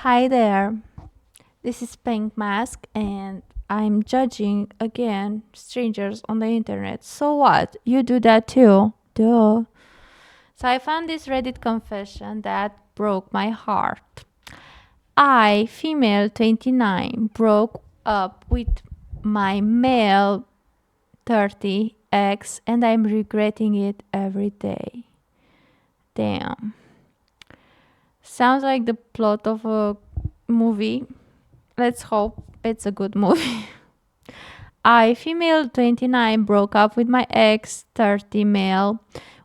Hi there, this is Pink Mask, and I'm judging again strangers on the internet. So what? You do that too? Duh. So I found this Reddit confession that broke my heart. I, female 29, broke up with my male 30 ex, and I'm regretting it every day. Damn. Sounds like the plot of a movie. Let's hope it's a good movie. I, female 29, broke up with my ex, 30 male.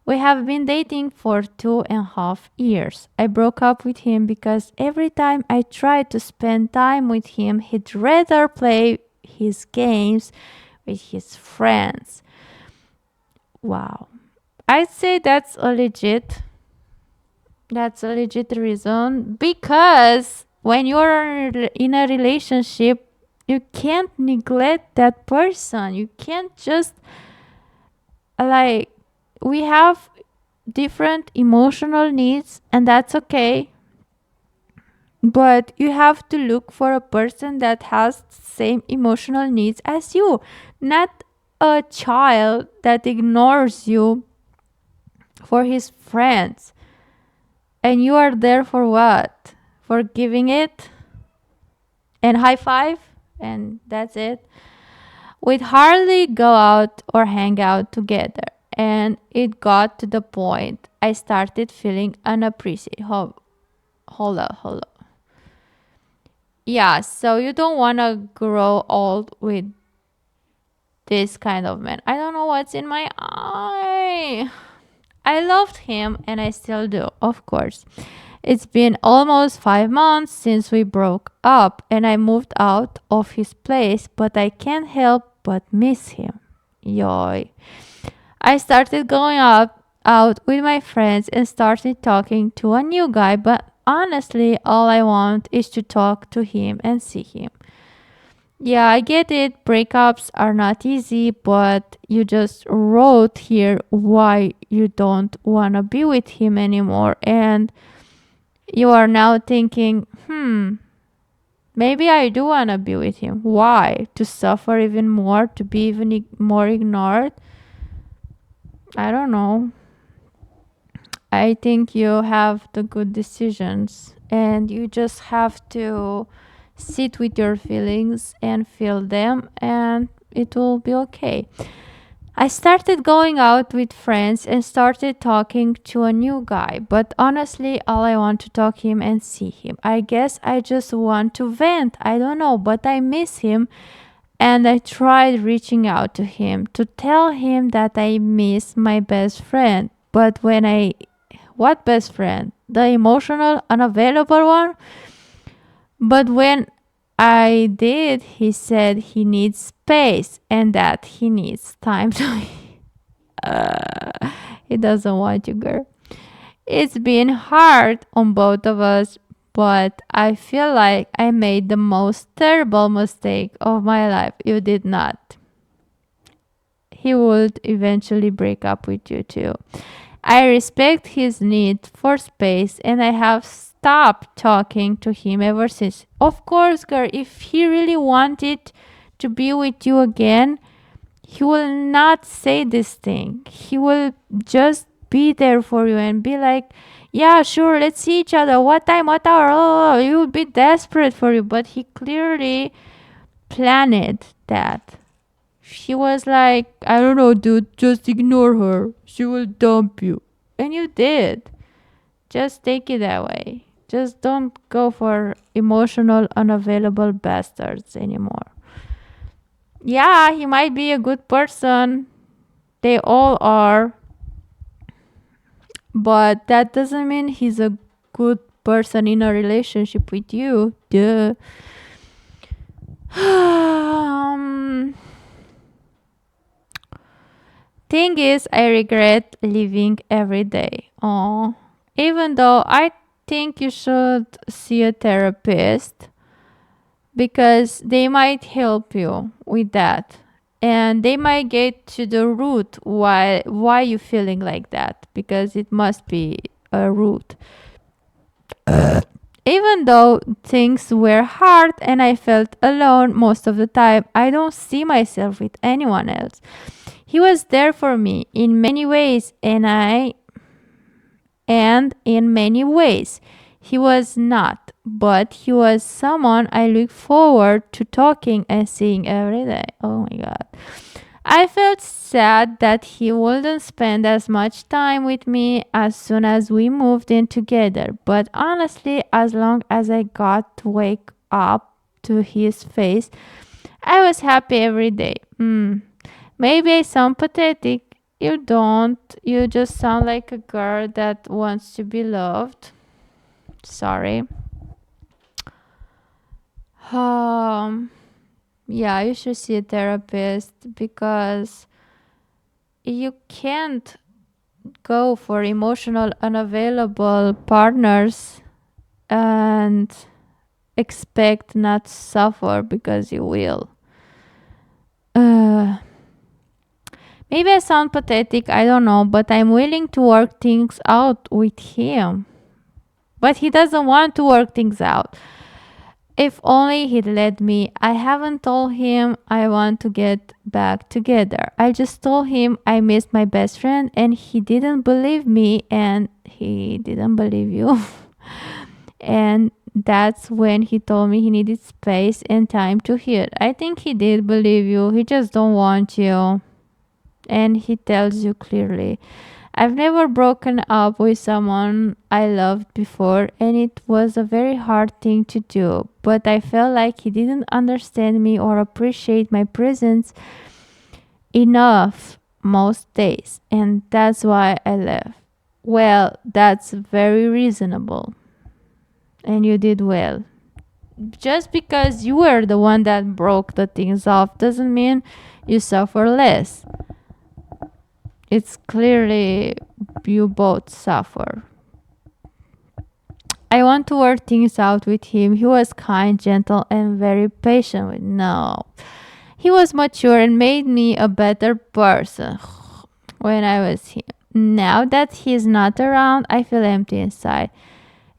We have been dating for 2.5 years. I broke up with him because every time I tried to spend time with him, he'd rather play his games with his friends. Wow. I'd say that's a legit. That's a legit reason because when you're in a relationship, you can't neglect that person. You can't just like we have different emotional needs and that's okay, but you have to look for a person that has the same emotional needs as you, not a child that ignores you for his friends. And you are there for what? For giving it and high five and that's it. We'd hardly go out or hang out together. And it got to the point I started feeling unappreciated. Hold up. Yeah, so you don't want to grow old with this kind of man. I don't know what's in my eye. I loved him and I still do, of course. It's been almost 5 months since we broke up and I moved out of his place, but I can't help but miss him. Yoy. I started going out with my friends and started talking to a new guy, but honestly, all I want is to talk to him and see him. Yeah, I get it. Breakups are not easy, but you just wrote here why you don't want to be with him anymore. And you are now thinking, maybe I do want to be with him. Why? To suffer even more? To be even more ignored? I don't know. I think you have the good decisions and you just have to sit with your feelings and feel them and it will be okay. I started going out with friends and started talking to a new guy, but honestly, all I want to talk him and see him. I guess I just want to vent. I don't know, but I miss him and I tried reaching out to him to tell him that I miss my best friend. But what best friend? The emotional, unavailable one? But when I did, he said he needs space and that he needs time to. He doesn't want you, girl. It's been hard on both of us, but I feel like I made the most terrible mistake of my life. You did not. He would eventually break up with you too. I respect his need for space and I have stopped talking to him ever since. Of course, girl, if he really wanted to be with you again, he will not say this thing. He will just be there for you and be like, yeah, sure, let's see each other. What time, what hour? Oh, he will be desperate for you. But he clearly planned that. She was like, I don't know, dude, just ignore her. She will dump you. And you did. Just take it that way. Just don't go for emotional, unavailable bastards anymore. Yeah, he might be a good person. They all are. But that doesn't mean he's a good person in a relationship with you. Duh. Thing is, I regret leaving every day. Oh, even though I think you should see a therapist because they might help you with that. And they might get to the root why you feeling like that because it must be a root. Even though things were hard and I felt alone most of the time, I don't see myself with anyone else. He was there for me in many ways, and in many ways he was not, but he was someone I look forward to talking and seeing every day. Oh my god. I felt sad that he wouldn't spend as much time with me as soon as we moved in together, but honestly, as long as I got to wake up to his face, I was happy every day. Maybe I sound pathetic. You don't. You just sound like a girl that wants to be loved. Sorry. Um, yeah, you should see a therapist because you can't go for emotional unavailable partners and expect not to suffer because you will. Uh, Maybe I sound pathetic, I don't know, but I'm willing to work things out with him. But he doesn't want to work things out. If only he'd let me. I haven't told him I want to get back together. I just told him I missed my best friend and he didn't believe me and he didn't believe you. And that's when he told me he needed space and time to heal. I think he did believe you. He just don't want you. And he tells you clearly. I've never broken up with someone I loved before, and it was a very hard thing to do. But I felt like he didn't understand me or appreciate my presence enough most days, and that's why I left. Well, that's very reasonable, and you did well. Just because you were the one that broke the things off doesn't mean you suffer less. It's clearly you both suffer. I want to work things out with him. He was kind, gentle, and very patient with no. He was mature and made me a better person when I was here. Now that he's not around, I feel empty inside.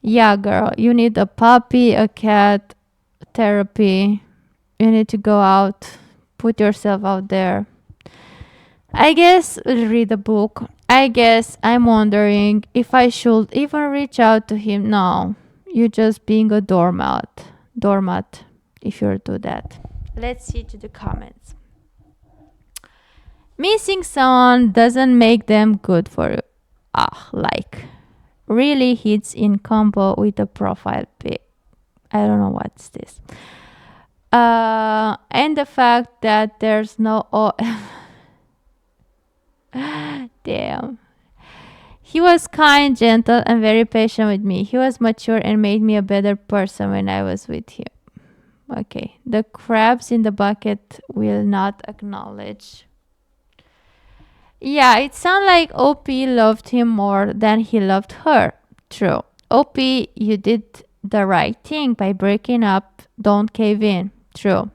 Yeah, girl, you need a puppy, a cat, therapy. You need to go out, put yourself out there. I guess we'll read a book. I guess I'm wondering if I should even reach out to him. No, you're just being a doormat. Doormat, if you do that. Let's see to the comments. Missing someone doesn't make them good for you. Like really hits in combo with the profile pic. I don't know what's this. And the fact that there's no damn. He was kind, gentle, and very patient with me. He was mature and made me a better person when I was with him. Okay, the crabs in the bucket will not acknowledge. Yeah, it sounds like OP loved him more than he loved her. True. OP, you did the right thing by breaking up. Don't cave in. True.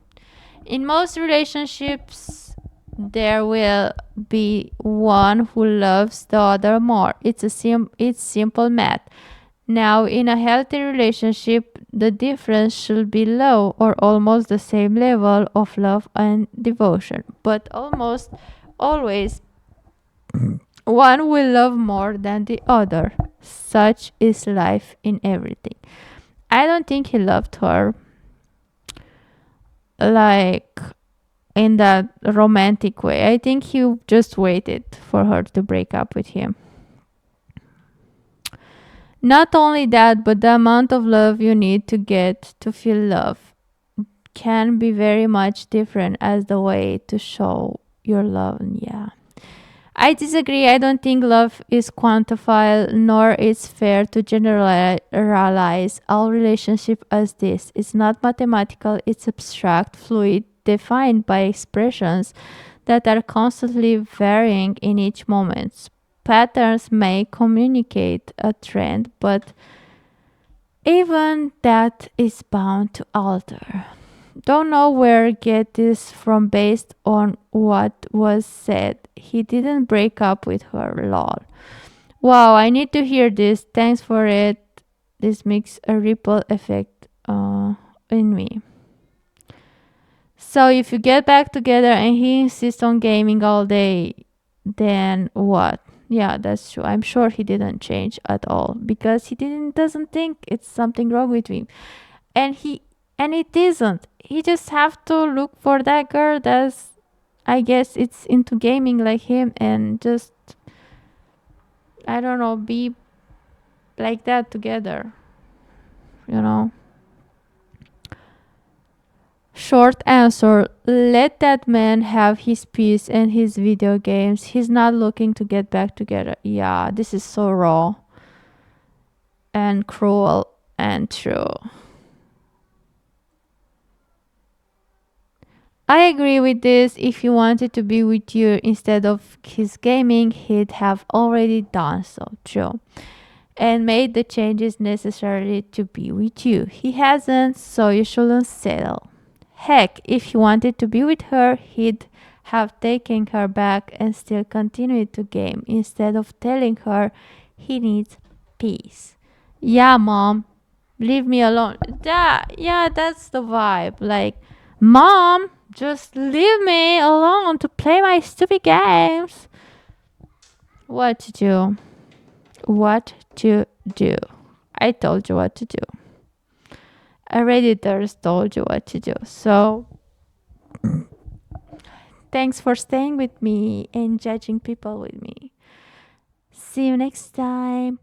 In most relationships, there will be one who loves the other more. It's simple math. Now, in a healthy relationship, the difference should be low or almost the same level of love and devotion, but almost always one will love more than the other. Such is life in everything. I don't think he loved her like in that romantic way. I think he just waited for her to break up with him. Not only that, but the amount of love you need to get to feel love can be very much different as the way to show your love. Yeah. I disagree. I don't think love is quantifiable, nor is fair to generalize all relationship as this. It's not mathematical, it's abstract, fluid, defined by expressions that are constantly varying in each moment. Patterns may communicate a trend, but even that is bound to alter. Don't know where get this from based on what was said. He didn't break up with her, lol. Wow, I need to hear this. Thanks for it. This makes a ripple effect in me. So if you get back together and he insists on gaming all day, then what? Yeah, that's true. I'm sure he didn't change at all because he didn't doesn't think it's something wrong with him. And it isn't. He just have to look for that girl that's, I guess, it's into gaming like him, and just, I don't know, be like that together, you know. Short answer: let that man have his peace and his video games. He's not looking to get back together. Yeah, this is so raw and cruel and true. I agree with this. If he wanted to be with you instead of his gaming, he'd have already done so. True. And made the changes necessary to be with you. He hasn't, so you shouldn't settle. Heck, if he wanted to be with her, he'd have taken her back and still continued to game instead of telling her he needs peace. Yeah, mom, leave me alone. Yeah, that's the vibe. Like, mom, just leave me alone to play my stupid games. What to do? What to do? I told you what to do. A Redditors told you what to do. So thanks for staying with me and judging people with me. See you next time.